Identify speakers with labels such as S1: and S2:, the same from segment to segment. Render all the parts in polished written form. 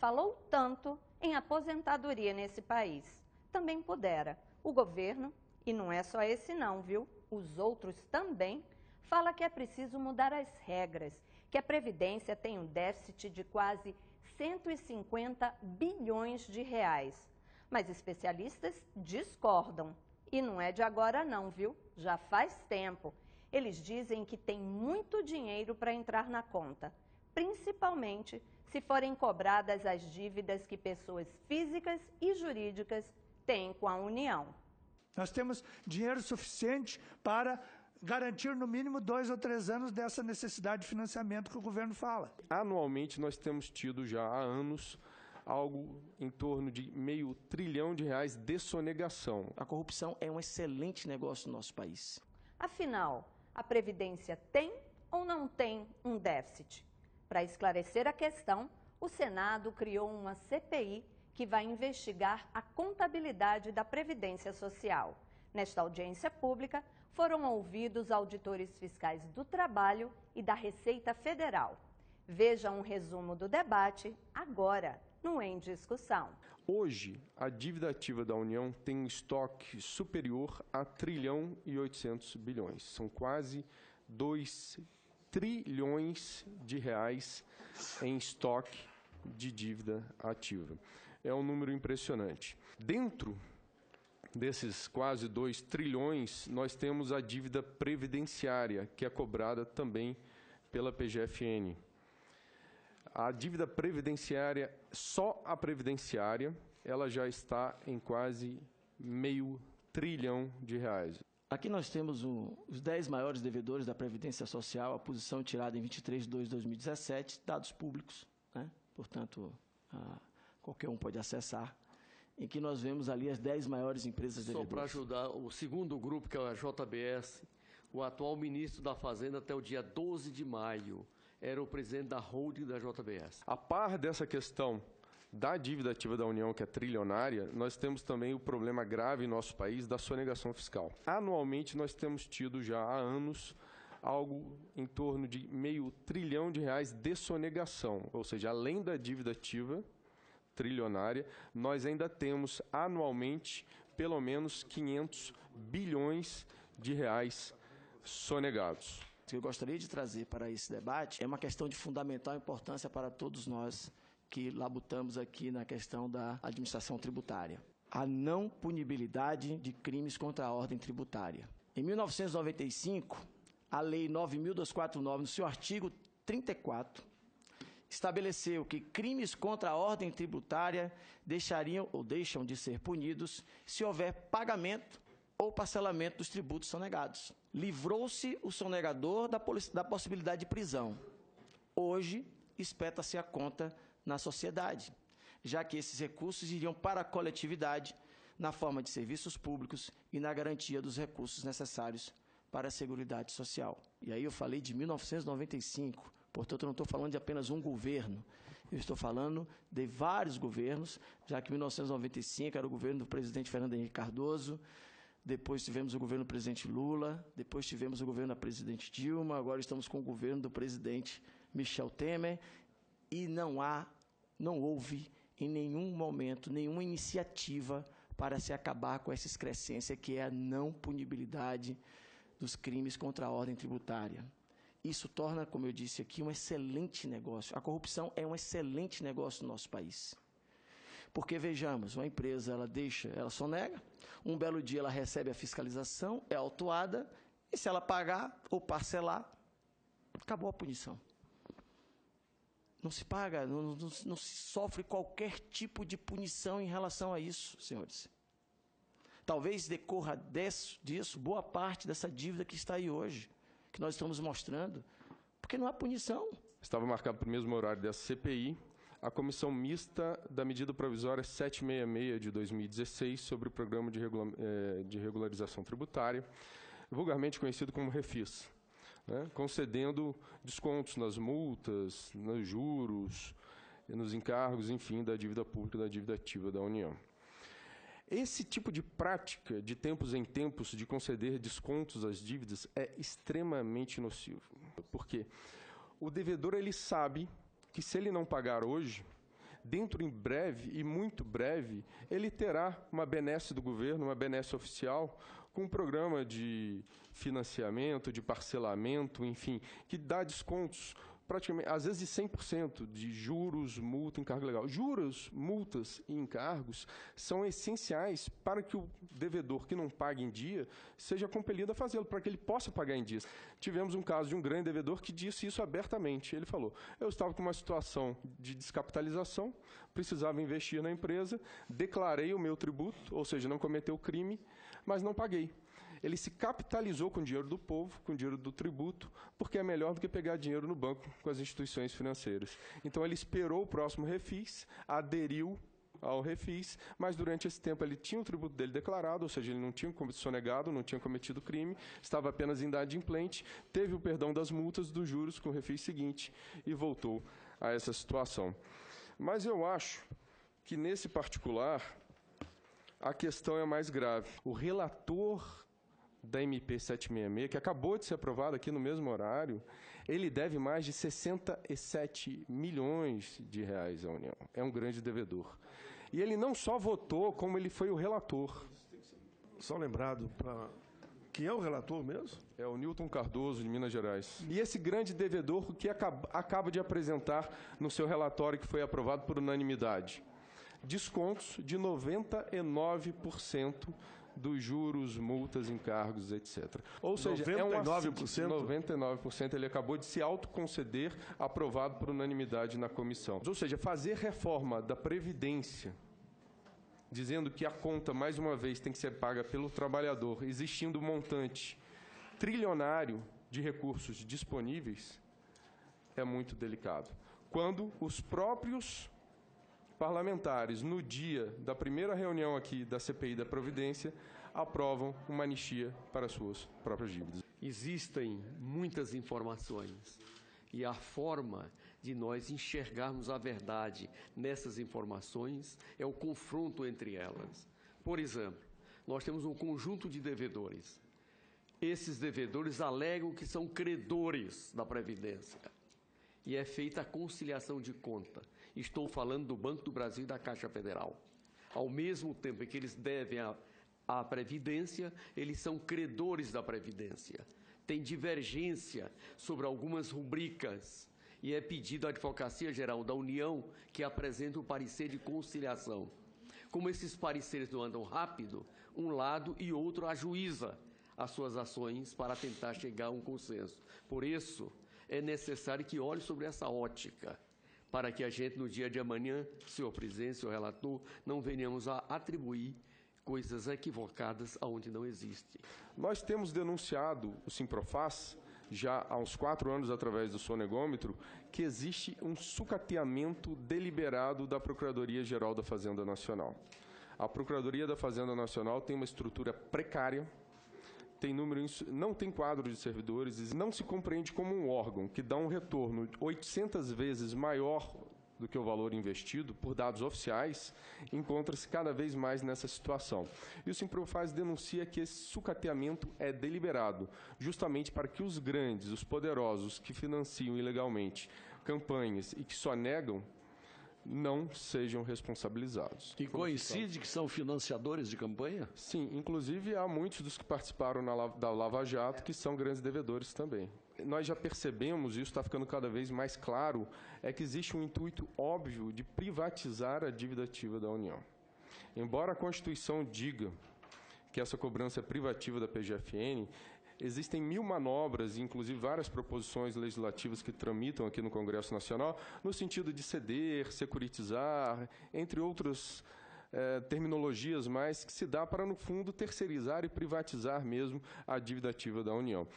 S1: falou tanto em aposentadoria nesse país. Também pudera. O governo, e não é só esse não, viu? Os outros também, fala que é preciso mudar as regras, que a Previdência tem um déficit de quase 150 bilhões de reais. Mas especialistas discordam. E não é de agora não, viu? Já faz tempo. Eles dizem que tem muito dinheiro para entrar na conta, principalmente se forem cobradas as dívidas que pessoas físicas e jurídicas têm com a União.
S2: Nós temos dinheiro suficiente para garantir no mínimo 2 ou 3 anos dessa necessidade de financiamento que o governo fala.
S3: Anualmente nós temos tido já há anos algo em torno de R$500 bilhão de sonegação.
S4: A corrupção é um excelente negócio no nosso país.
S1: Afinal, a Previdência tem ou não tem um déficit? Para esclarecer a questão, o Senado criou uma CPI que vai investigar a contabilidade da Previdência Social. Nesta audiência pública, foram ouvidos auditores fiscais do Trabalho e da Receita Federal. Veja um resumo do debate agora, no Em Discussão.
S3: Hoje, a dívida ativa da União tem um estoque superior a R$1,8 trilhão. São quase 2 trilhões de reais em estoque de dívida ativa. É um número impressionante. Dentro desses quase 2 trilhões, nós temos a dívida previdenciária, que é cobrada também pela PGFN. A dívida previdenciária, só a previdenciária, ela já está em quase R$500 bilhão.
S4: Aqui nós temos os 10 maiores devedores da Previdência Social, a posição tirada em 23/2/2017, dados públicos, né? Portanto, qualquer um pode acessar, em que nós vemos ali as 10 maiores empresas devedoras.
S5: Só para ajudar, o segundo grupo, que é a JBS, o atual ministro da Fazenda até o dia 12 de maio era o presidente da holding da JBS.
S3: A par dessa questão da dívida ativa da União, que é trilionária, nós temos também o problema grave em nosso país da sonegação fiscal. Anualmente, nós temos tido já há anos algo em torno de R$500 bilhão de sonegação, ou seja, além da dívida ativa trilionária, nós ainda temos anualmente pelo menos 500 bilhões de reais sonegados.
S4: O que eu gostaria de trazer para esse debate é uma questão de fundamental importância para todos nós que labutamos aqui na questão da administração tributária. A não punibilidade de crimes contra a ordem tributária. Em 1995, a Lei 9.249, no seu artigo 34, estabeleceu que crimes contra a ordem tributária deixariam ou deixam de ser punidos se houver pagamento ou parcelamento dos tributos sonegados. Livrou-se o sonegador da possibilidade de prisão. Hoje, espeta-se a conta na sociedade, já que esses recursos iriam para a coletividade na forma de serviços públicos e na garantia dos recursos necessários para a Seguridade Social. E aí eu falei de 1995, portanto eu não estou falando de apenas um governo, eu estou falando de vários governos, já que 1995 era o governo do presidente Fernando Henrique Cardoso, depois tivemos o governo do presidente Lula, depois tivemos o governo da presidente Dilma, agora estamos com o governo do presidente Michel Temer, e não houve em nenhum momento nenhuma iniciativa para se acabar com essa excrescência que é a não punibilidade dos crimes contra a ordem tributária. Isso torna, como eu disse aqui, um excelente negócio. A corrupção é um excelente negócio no nosso país. Porque, vejamos, uma empresa, ela sonega, um belo dia ela recebe a fiscalização, é autuada, e se ela pagar ou parcelar, acabou a punição. Não se paga, não se sofre qualquer tipo de punição em relação a isso, senhores. Talvez decorra disso boa parte dessa dívida que está aí hoje, que nós estamos mostrando, porque não há punição.
S3: Estava marcado para o mesmo horário dessa CPI, a Comissão Mista da Medida Provisória 766 de 2016 sobre o Programa de Regularização Tributária, vulgarmente conhecido como Refis, né, concedendo descontos nas multas, nos juros, nos encargos, enfim, da dívida pública e da dívida ativa da União. Esse tipo de prática, de tempos em tempos, de conceder descontos às dívidas, é extremamente nocivo. Porque o devedor ele sabe que se ele não pagar hoje, dentro em breve, e muito breve, ele terá uma benesse do governo, uma benesse oficial, com um programa de financiamento, de parcelamento, enfim, que dá descontos praticamente, às vezes de 100% de juros, multa, encargo legal. Juros, multas e encargos são essenciais para que o devedor que não paga em dia seja compelido a fazê-lo, para que ele possa pagar em dias. Tivemos um caso de um grande devedor que disse isso abertamente. Ele falou, eu estava com uma situação de descapitalização, precisava investir na empresa, declarei o meu tributo, ou seja, não cometeu crime, mas não paguei. Ele se capitalizou com o dinheiro do povo, com o dinheiro do tributo, porque é melhor do que pegar dinheiro no banco com as instituições financeiras. Então, ele esperou o próximo refis, aderiu ao refis, mas durante esse tempo ele tinha o tributo dele declarado, ou seja, ele não tinha sonegado, não tinha cometido crime, estava apenas inadimplente, teve o perdão das multas, dos juros com o refis seguinte e voltou a essa situação. Mas eu acho que, nesse particular, a questão é mais grave. O relator da MP 766, que acabou de ser aprovado aqui no mesmo horário, ele deve mais de 67 milhões de reais à União. É um grande devedor. E ele não só votou, como ele foi o relator.
S6: Só lembrado para... Quem é o relator mesmo?
S3: É o Newton Cardoso, de Minas Gerais. E esse grande devedor, o que acaba de apresentar no seu relatório, que foi aprovado por unanimidade? Descontos de 99% dos juros, multas, encargos, etc. Ou seja,
S6: 99%?
S3: 99% ele acabou de se autoconceder, aprovado por unanimidade na comissão. Ou seja, fazer reforma da Previdência, dizendo que a conta, mais uma vez, tem que ser paga pelo trabalhador, existindo um montante trilionário de recursos disponíveis, é muito delicado. Quando os próprios parlamentares, no dia da primeira reunião aqui da CPI da Previdência, aprovam uma anistia para suas próprias dívidas.
S5: Existem muitas informações e a forma de nós enxergarmos a verdade nessas informações é o confronto entre elas. Por exemplo, nós temos um conjunto de devedores. Esses devedores alegam que são credores da Previdência e é feita a conciliação de conta. Estou falando do Banco do Brasil e da Caixa Federal. Ao mesmo tempo em que eles devem à Previdência, eles são credores da Previdência. Tem divergência sobre algumas rubricas e é pedido à Advocacia Geral da União que apresente o parecer de conciliação. Como esses pareceres não andam rápido, um lado e outro ajuiza as suas ações para tentar chegar a um consenso. Por isso, é necessário que olhe sobre essa ótica, para que a gente, no dia de amanhã, senhor presidente, senhor relator, não venhamos a atribuir coisas equivocadas aonde não existe.
S3: Nós temos denunciado o Simprofaz, já há uns 4 anos, através do sonegômetro, que existe um sucateamento deliberado da Procuradoria-Geral da Fazenda Nacional. A Procuradoria da Fazenda Nacional tem uma estrutura precária, não tem quadro de servidores e não se compreende como um órgão que dá um retorno 800 vezes maior do que o valor investido, por dados oficiais, encontra-se cada vez mais nessa situação. E o Simprofaz denuncia que esse sucateamento é deliberado, justamente para que os grandes, os poderosos, que financiam ilegalmente campanhas e que só negam, não sejam responsabilizados.
S6: E coincide que são financiadores de campanha?
S3: Sim, inclusive há muitos dos que participaram da Lava Jato que são grandes devedores também. Nós já percebemos, e isso está ficando cada vez mais claro, é que existe um intuito óbvio de privatizar a dívida ativa da União. Embora a Constituição diga que essa cobrança é privativa da PGFN, existem 1000 manobras, inclusive várias proposições legislativas que tramitam aqui no Congresso Nacional, no sentido de ceder, securitizar, entre outras terminologias mais, que se dá para, no fundo, terceirizar e privatizar mesmo a dívida ativa da União.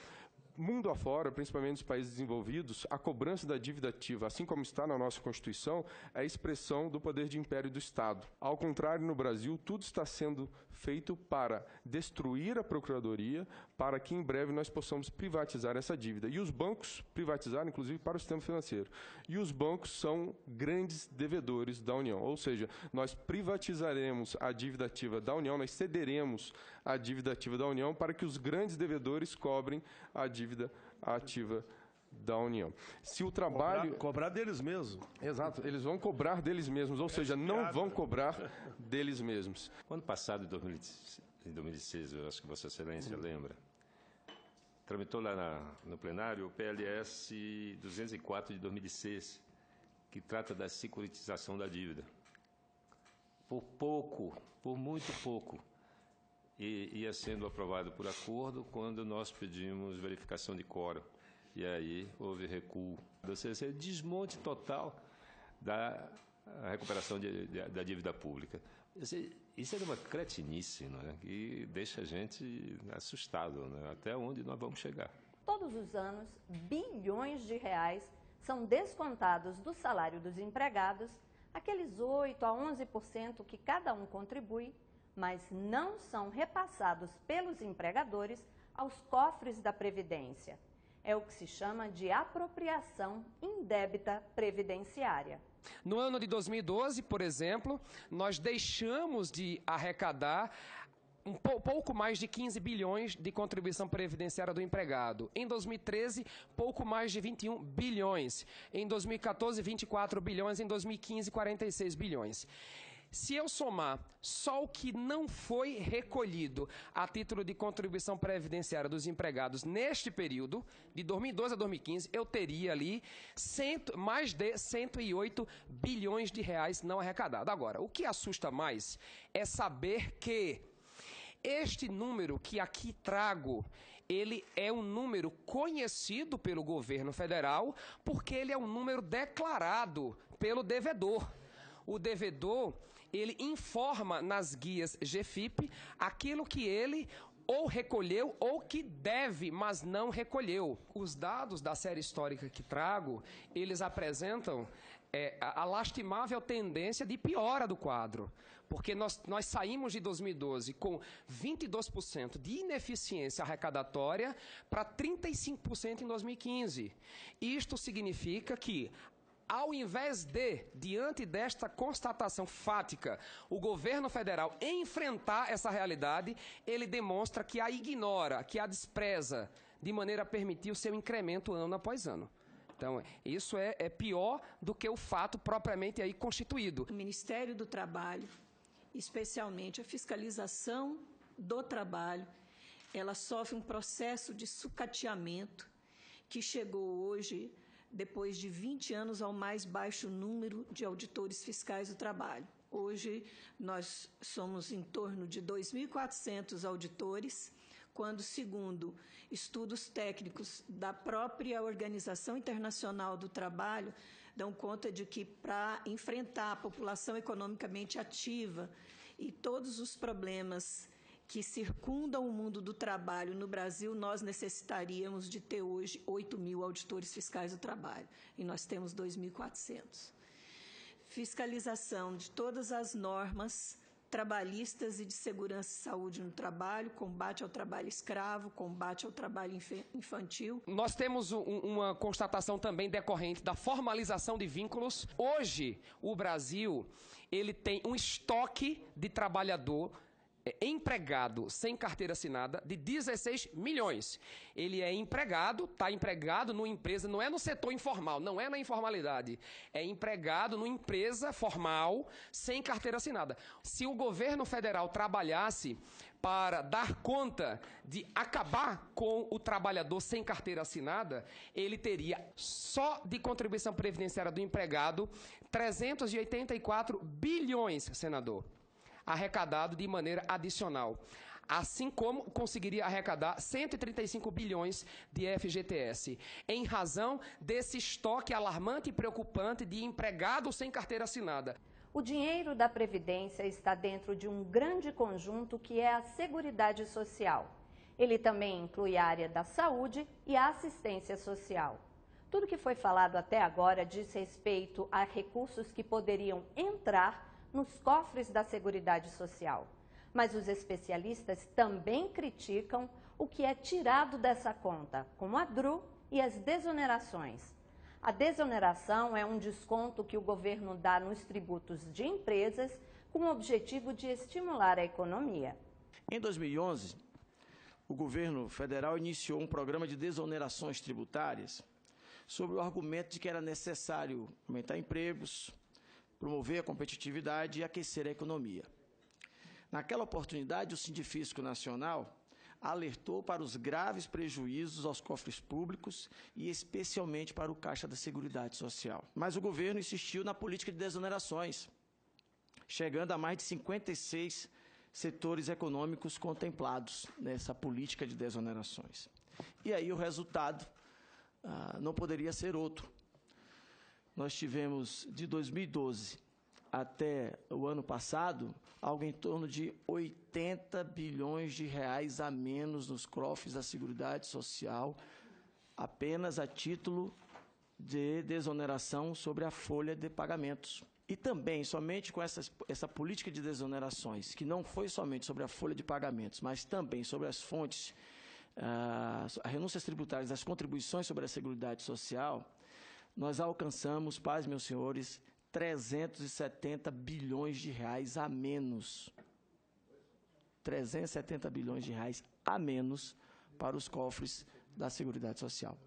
S3: Mundo afora, principalmente nos países desenvolvidos, a cobrança da dívida ativa, assim como está na nossa Constituição, é a expressão do poder de império do Estado. Ao contrário, no Brasil, tudo está sendo feito para destruir a Procuradoria, para que em breve nós possamos privatizar essa dívida. E os bancos privatizaram, inclusive, para o sistema financeiro. E os bancos são grandes devedores da União. Ou seja, nós privatizaremos a dívida ativa da União, nós cederemos a dívida ativa da União para que os grandes devedores cobrem a dívida ativa da União. Se o trabalho...
S6: Cobrar deles mesmos.
S3: Exato, eles vão cobrar deles mesmos, ou seja, não vão cobrar deles mesmos.
S7: Ano passado, em 2016, eu acho que Vossa Excelência lembra, tramitou lá no plenário o PLS 204 de 2016, que trata da securitização da dívida. Por pouco, por muito pouco, ia sendo aprovado por acordo quando nós pedimos verificação de quórum. E aí houve recuo. Ou seja, desmonte total da recuperação da dívida pública. Isso é uma cretinice, não é? Que deixa a gente assustado, né? Até onde nós vamos chegar.
S1: Todos os anos, bilhões de reais são descontados do salário dos empregados, aqueles 8% a 11% que cada um contribui, mas não são repassados pelos empregadores aos cofres da Previdência. É o que se chama de apropriação indébita previdenciária.
S8: No ano de 2012, por exemplo, nós deixamos de arrecadar pouco mais de 15 bilhões de contribuição previdenciária do empregado. Em 2013, pouco mais de 21 bilhões. Em 2014, 24 bilhões. Em 2015, 46 bilhões. Se eu somar só o que não foi recolhido a título de contribuição previdenciária dos empregados neste período, de 2012 a 2015, eu teria ali mais de 108 bilhões de reais não arrecadados. Agora, o que assusta mais é saber que este número que aqui trago, ele é um número conhecido pelo governo federal, porque ele é um número declarado pelo devedor. O devedor, ele informa nas guias GFIP aquilo que ele ou recolheu ou que deve, mas não recolheu. Os dados da série histórica que trago, eles apresentam a lastimável tendência de piora do quadro. Porque nós saímos de 2012 com 22% de ineficiência arrecadatória para 35% em 2015. Isto significa que, ao invés de, diante desta constatação fática, o governo federal enfrentar essa realidade, ele demonstra que a ignora, que a despreza, de maneira a permitir o seu incremento ano após ano. Então, isso é pior do que o fato propriamente aí constituído.
S9: O Ministério do Trabalho, especialmente a fiscalização do trabalho, ela sofre um processo de sucateamento que chegou hoje, depois de 20 anos, ao mais baixo número de auditores fiscais do trabalho. Hoje, nós somos em torno de 2.400 auditores, quando, segundo estudos técnicos da própria Organização Internacional do Trabalho, dão conta de que, para enfrentar a população economicamente ativa e todos os problemas que circundam o mundo do trabalho no Brasil, nós necessitaríamos de ter hoje 8.000 auditores fiscais do trabalho, e nós temos 2.400. Fiscalização de todas as normas trabalhistas e de segurança e saúde no trabalho, combate ao trabalho escravo, combate ao trabalho infantil.
S8: Nós temos uma constatação também decorrente da formalização de vínculos. Hoje, o Brasil, ele tem um estoque de trabalhador empregado sem carteira assinada de 16 milhões. Ele é empregado, está empregado numa empresa, não é no setor informal, não é na informalidade, é empregado numa empresa formal sem carteira assinada. Se o governo federal trabalhasse para dar conta de acabar com o trabalhador sem carteira assinada, ele teria, só de contribuição previdenciária do empregado, 384 bilhões, senador, arrecadado de maneira adicional, assim como conseguiria arrecadar 135 bilhões de FGTS, em razão desse estoque alarmante e preocupante de empregados sem carteira assinada.
S1: O dinheiro da Previdência está dentro de um grande conjunto que é a Seguridade Social. Ele também inclui a área da saúde e a assistência social. Tudo que foi falado até agora diz respeito a recursos que poderiam entrar nos cofres da Seguridade Social. Mas os especialistas também criticam o que é tirado dessa conta, como a DRU e as desonerações. A desoneração é um desconto que o governo dá nos tributos de empresas com o objetivo de estimular a economia.
S4: Em 2011, o governo federal iniciou um programa de desonerações tributárias sobre o argumento de que era necessário aumentar empregos, promover a competitividade e aquecer a economia. Naquela oportunidade, o Sindifisco Nacional alertou para os graves prejuízos aos cofres públicos e especialmente para o Caixa da Seguridade Social. Mas o governo insistiu na política de desonerações, chegando a mais de 56 setores econômicos contemplados nessa política de desonerações. E aí o resultado não poderia ser outro. Nós tivemos, de 2012 até o ano passado, algo em torno de 80 bilhões de reais a menos nos cofres da Seguridade Social, apenas a título de desoneração sobre a folha de pagamentos. E também, somente com essa política de desonerações, que não foi somente sobre a folha de pagamentos, mas também sobre as fontes, as renúncias tributárias, as contribuições sobre a Seguridade Social, nós alcançamos, paz, meus senhores, 370 bilhões de reais a menos. 370 bilhões de reais a menos para os cofres da Seguridade Social.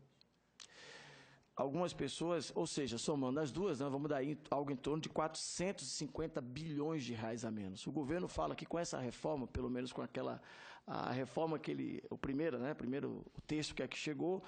S4: Algumas pessoas, ou seja, somando as duas, nós vamos dar algo em torno de 450 bilhões de reais a menos. O governo fala que com essa reforma, pelo menos com a reforma que o primeiro texto que chegou,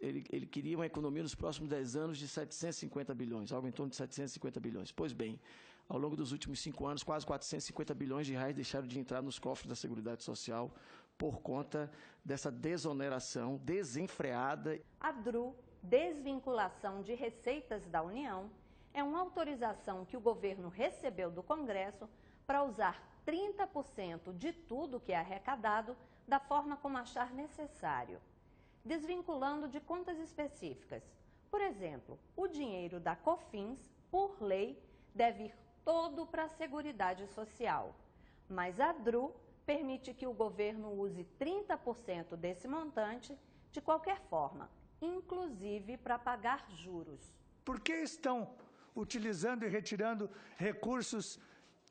S4: ele queria uma economia nos próximos 10 anos de 750 bilhões, algo em torno de 750 bilhões. Pois bem, ao longo dos últimos 5 anos, quase 450 bilhões de reais deixaram de entrar nos cofres da Seguridade Social por conta dessa desoneração desenfreada.
S1: A DRU, Desvinculação de Receitas da União, é uma autorização que o governo recebeu do Congresso para usar 30% de tudo que é arrecadado da forma como achar necessário, desvinculando de contas específicas. Por exemplo, o dinheiro da COFINS, por lei, deve ir todo para a Seguridade Social, mas a DRU permite que o governo use 30% desse montante de qualquer forma, inclusive para pagar juros.
S2: Por que estão utilizando e retirando recursos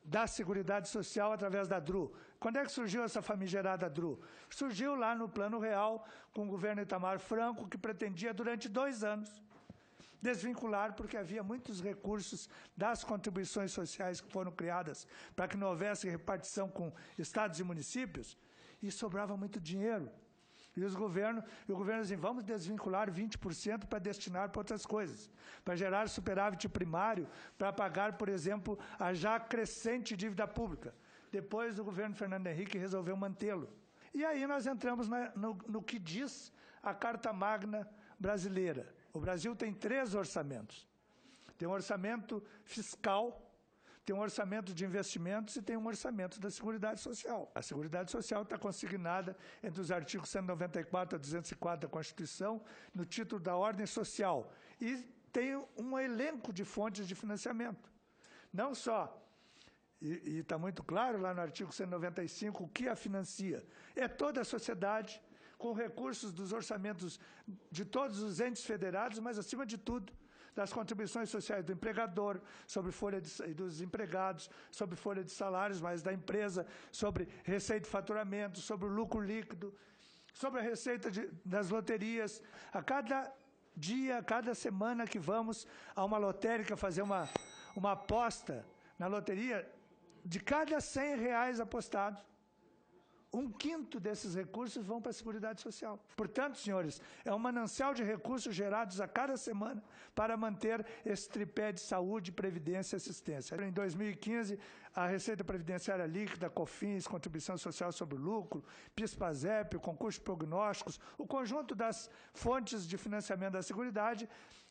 S2: da Seguridade Social através da DRU? Quando é que surgiu essa famigerada DRU? Surgiu lá no Plano Real, com o governo Itamar Franco, que pretendia, durante 2 anos, desvincular, porque havia muitos recursos das contribuições sociais que foram criadas para que não houvesse repartição com estados e municípios, e sobrava muito dinheiro. E o governo dizia, vamos desvincular 20% para destinar para outras coisas, para gerar superávit primário, para pagar, por exemplo, a já crescente dívida pública. Depois o governo Fernando Henrique resolveu mantê-lo. E aí nós entramos no que diz a Carta Magna brasileira. O Brasil tem 3 orçamentos. Tem um orçamento fiscal, tem um orçamento de investimentos e tem um orçamento da Seguridade Social. A Seguridade Social está consignada entre os artigos 194 a 204 da Constituição, no título da Ordem Social. E tem um elenco de fontes de financiamento. Não só, e está muito claro lá no artigo 195 o que a financia. É toda a sociedade, com recursos dos orçamentos de todos os entes federados, mas, acima de tudo, das contribuições sociais do empregador, sobre folha dos empregados, sobre folha de salários, mas da empresa, sobre receita e faturamento, sobre o lucro líquido, sobre a receita das loterias. A cada dia, a cada semana que vamos a uma lotérica fazer uma aposta na loteria, de cada 100 reais apostados, 1/5 desses recursos vão para a Seguridade Social. Portanto, senhores, é um manancial de recursos gerados a cada semana para manter esse tripé de saúde, previdência e assistência. Em 2015, a Receita Previdenciária Líquida, COFINS, Contribuição Social sobre o Lucro, PIS/PASEP, o concurso de prognósticos, o conjunto das fontes de financiamento da Seguridade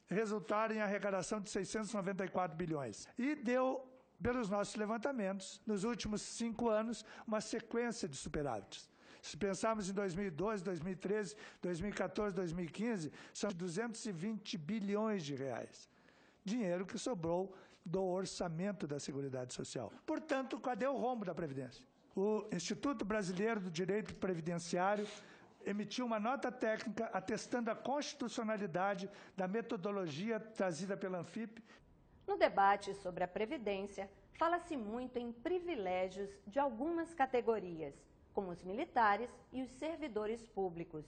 S2: resultaram em arrecadação de 694 bilhões. E deu, pelos nossos levantamentos, nos últimos 5 anos, uma sequência de superávites. Se pensarmos em 2012, 2013, 2014, 2015, são 220 bilhões de reais. Dinheiro que sobrou do orçamento da Seguridade Social. Portanto, cadê o rombo da Previdência? O Instituto Brasileiro do Direito Previdenciário emitiu uma nota técnica atestando a constitucionalidade da metodologia trazida pela Anfip.
S1: No debate sobre a Previdência, fala-se muito em privilégios de algumas categorias, como os militares e os servidores públicos.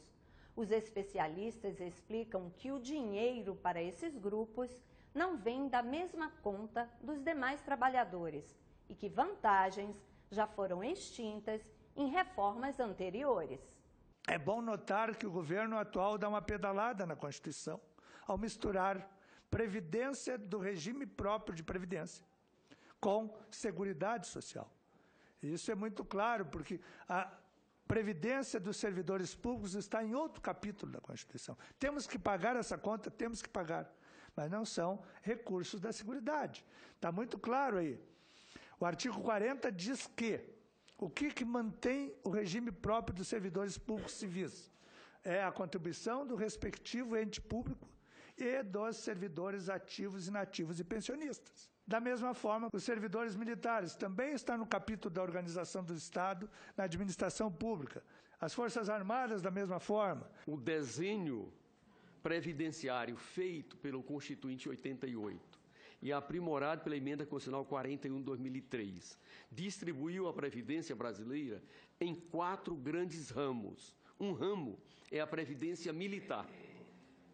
S1: Os especialistas explicam que o dinheiro para esses grupos não vem da mesma conta dos demais trabalhadores e que vantagens já foram extintas em reformas anteriores.
S2: É bom notar que o governo atual dá uma pedalada na Constituição ao misturar previdência do regime próprio de previdência com Seguridade Social. Isso é muito claro, porque a previdência dos servidores públicos está em outro capítulo da Constituição. Temos que pagar essa conta, temos que pagar, mas não são recursos da Seguridade. Está muito claro aí. O artigo 40 diz que o que mantém o regime próprio dos servidores públicos civis? É a contribuição do respectivo ente público e dos servidores ativos, inativos e pensionistas. Da mesma forma, os servidores militares também estão no capítulo da organização do Estado na administração pública. As Forças Armadas, da mesma forma.
S5: O desenho previdenciário feito pelo Constituinte 88 e aprimorado pela Emenda Constitucional 41 de 2003 distribuiu a Previdência brasileira em 4 grandes ramos. Um ramo é a Previdência Militar,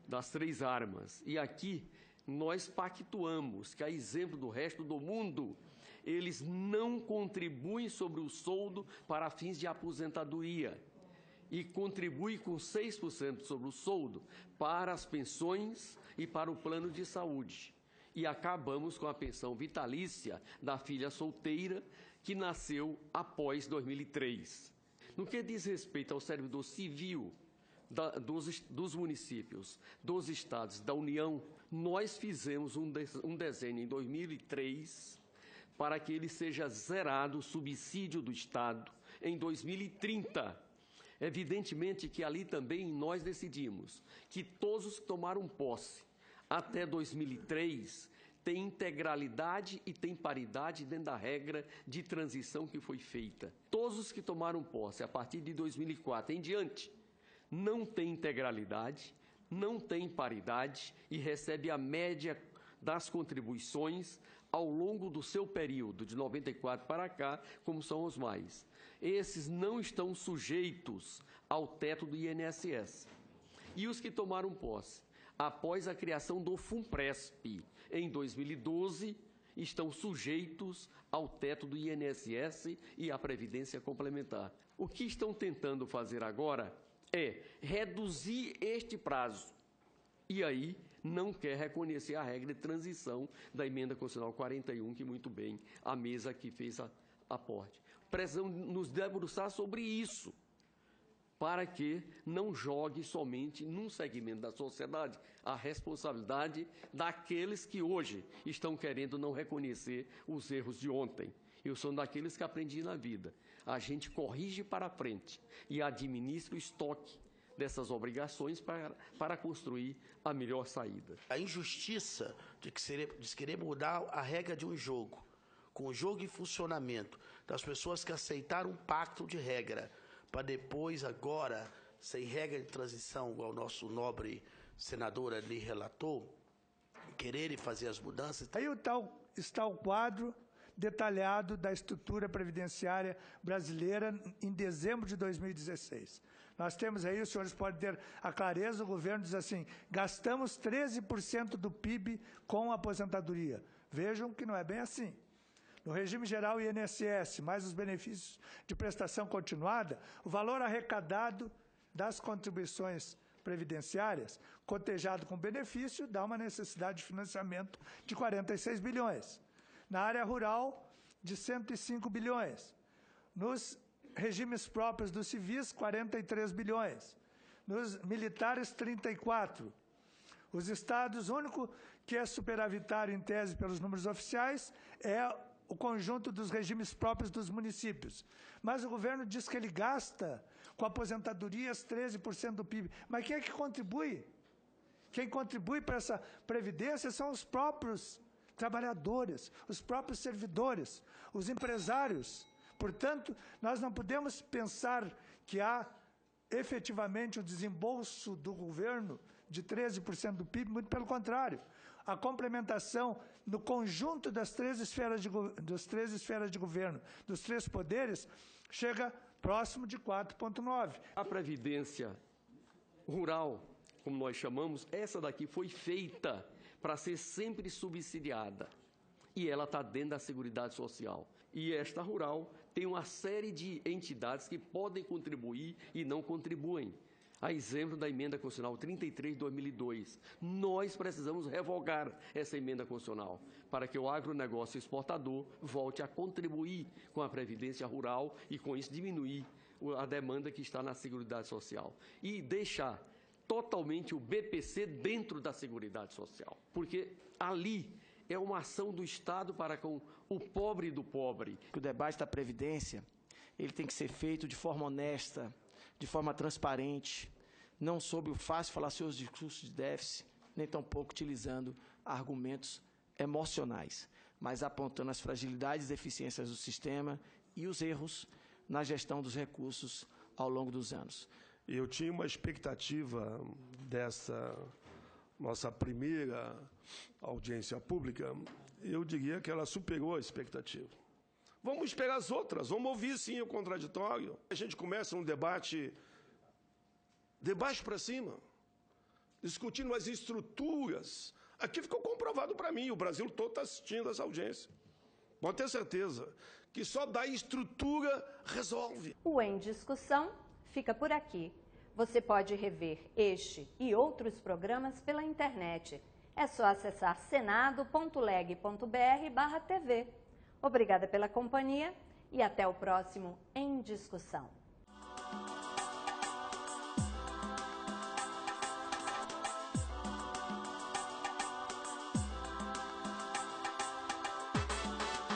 S5: das 3 armas. E aqui nós pactuamos que, a exemplo do resto do mundo, eles não contribuem sobre o soldo para fins de aposentadoria e contribuem com 6% sobre o soldo para as pensões e para o plano de saúde. E acabamos com a pensão vitalícia da filha solteira que nasceu após 2003. No que diz respeito ao servidor civil dos municípios, dos estados, da União, nós fizemos um desenho em 2003 para que ele seja zerado o subsídio do Estado em 2030. Evidentemente que ali também nós decidimos que todos os que tomaram posse até 2003 têm integralidade e têm paridade dentro da regra de transição que foi feita. Todos os que tomaram posse a partir de 2004 em diante não tem integralidade, não tem paridade e recebe a média das contribuições ao longo do seu período, de 94 para cá, como são os mais. Esses não estão sujeitos ao teto do INSS. E os que tomaram posse após a criação do FUNPRESP em 2012 estão sujeitos ao teto do INSS e à Previdência Complementar. O que estão tentando fazer agora é reduzir este prazo. E aí não quer reconhecer a regra de transição da Emenda Constitucional 41, que muito bem a mesa aqui fez aporte. Precisamos nos debruçar sobre isso, para que não jogue somente num segmento da sociedade a responsabilidade daqueles que hoje estão querendo não reconhecer os erros de ontem. Eu sou daqueles que aprendi na vida. A gente corrige para frente e administra o estoque dessas obrigações para construir a melhor saída.
S10: A injustiça de querer mudar a regra de um jogo, com o jogo em funcionamento, das pessoas que aceitaram um pacto de regra, para depois, agora, sem regra de transição, igual o nosso nobre senador ali relatou, quererem fazer as mudanças.
S2: Aí está o quadro detalhado da estrutura previdenciária brasileira em dezembro de 2016. Nós temos aí, os senhores podem ter a clareza, o governo diz assim, gastamos 13% do PIB com aposentadoria. Vejam que não é bem assim. No regime geral INSS, mais os benefícios de prestação continuada, o valor arrecadado das contribuições previdenciárias, cotejado com benefício, dá uma necessidade de financiamento de 46 bilhões. Na área rural, de 105 bilhões. Nos regimes próprios dos civis, 43 bilhões. Nos militares, 34. Os estados, o único que é superavitário em tese pelos números oficiais é o conjunto dos regimes próprios dos municípios. Mas o governo diz que ele gasta com aposentadorias 13% do PIB. Mas quem é que contribui? Quem contribui para essa previdência são os próprios trabalhadores, os próprios servidores, os empresários. Portanto, nós não podemos pensar que há efetivamente um desembolso do governo de 13% do PIB, muito pelo contrário. A complementação no conjunto das 3 esferas de governo, dos 3 poderes, chega próximo de 4,9%.
S5: A Previdência rural, como nós chamamos, essa daqui foi feita para ser sempre subsidiada. E ela está dentro da Seguridade Social. E esta rural tem uma série de entidades que podem contribuir e não contribuem. A exemplo da emenda constitucional 33 de 2002. Nós precisamos revogar essa emenda constitucional para que o agronegócio exportador volte a contribuir com a Previdência Rural e, com isso, diminuir a demanda que está na Seguridade Social. E deixar totalmente o BPC dentro da Seguridade Social. Porque ali é uma ação do Estado para com o pobre do pobre.
S4: O debate da Previdência ele tem que ser feito de forma honesta, de forma transparente, não sob o fácil falacioso discurso de déficit, nem tampouco utilizando argumentos emocionais, mas apontando as fragilidades e deficiências do sistema e os erros na gestão dos recursos ao longo dos anos.
S6: Eu tinha uma expectativa dessa nossa primeira audiência pública, eu diria que ela superou a expectativa. Vamos esperar as outras, vamos ouvir sim o contraditório. A gente começa um debate de baixo para cima, discutindo as estruturas. Aqui ficou comprovado para mim, o Brasil todo está assistindo essa audiência. Pode ter certeza que só da estrutura resolve.
S1: O Em Discussão fica por aqui. Você pode rever este e outros programas pela internet. É só acessar senado.leg.br/TV. Obrigada pela companhia e até o próximo Em Discussão.